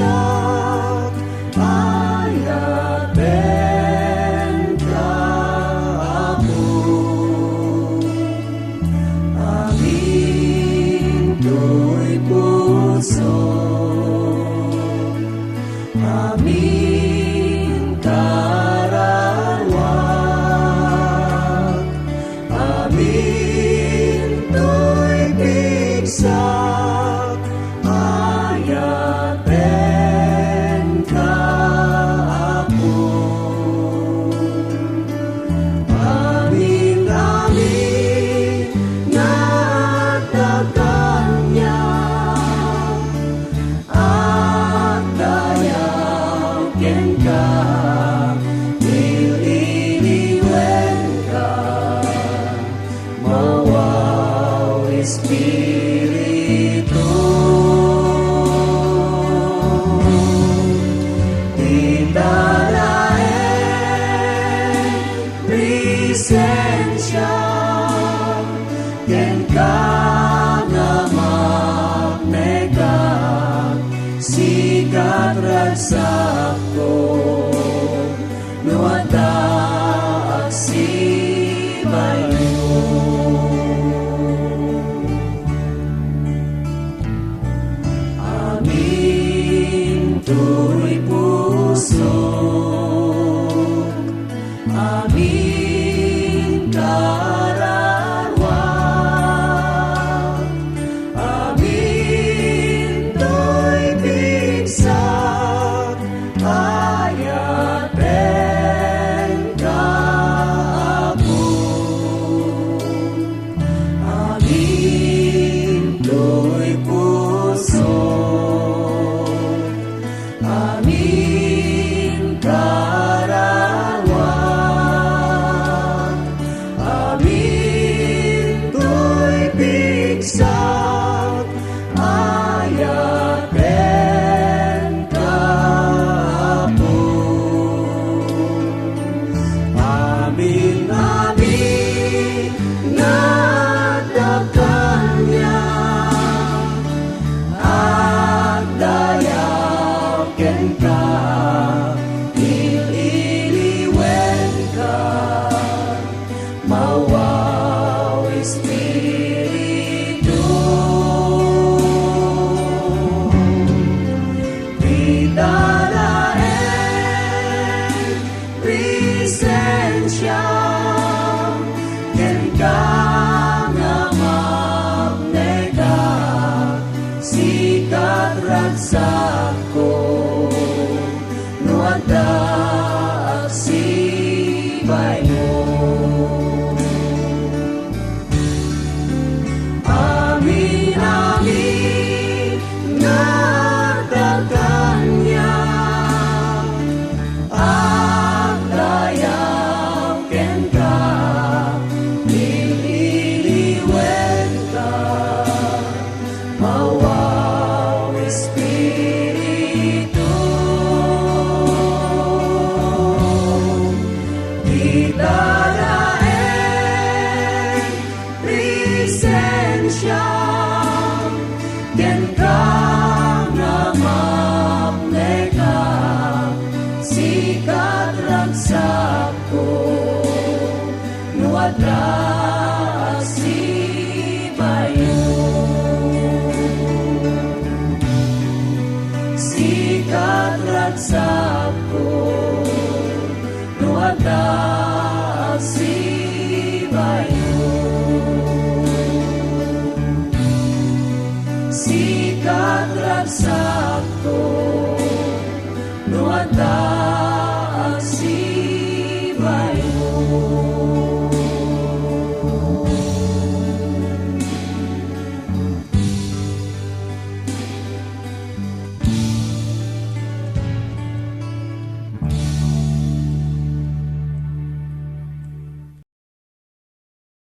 pigsak ayaten ka ako. Amin to'y puso, amin karawak, amin to'y pigsak ayaten ka ako. Amin, amin natakan niya at dayaken ka, nililiwen ka, mawaw Espiritu. Presensya ken ka nga magnega sikat ragsak ko no adda agsibay mo. Amin to'y puso, amin karawak, amin to'y pigsak ayaten ka ako. Amin to'y puso, amin karawak, amin to'y pigsak ayaten ka ako. Amin, amin natakan niya at dayaken ka, nililiwen ka, mawaw Espiritu. Pidalaen presensya ken ka nga magnega sikat ragsak ko no adda agsibay mo. Amin, amin natakan niya at dayaken ka, nililiwen ka, mawaw Espiritu. Idalaen presensya ken ka nga magnega sikat ragsak ko no adda agsibay mo. Sikat ragsak ko no adda agsibay mo. Sikat ragsak ko no adda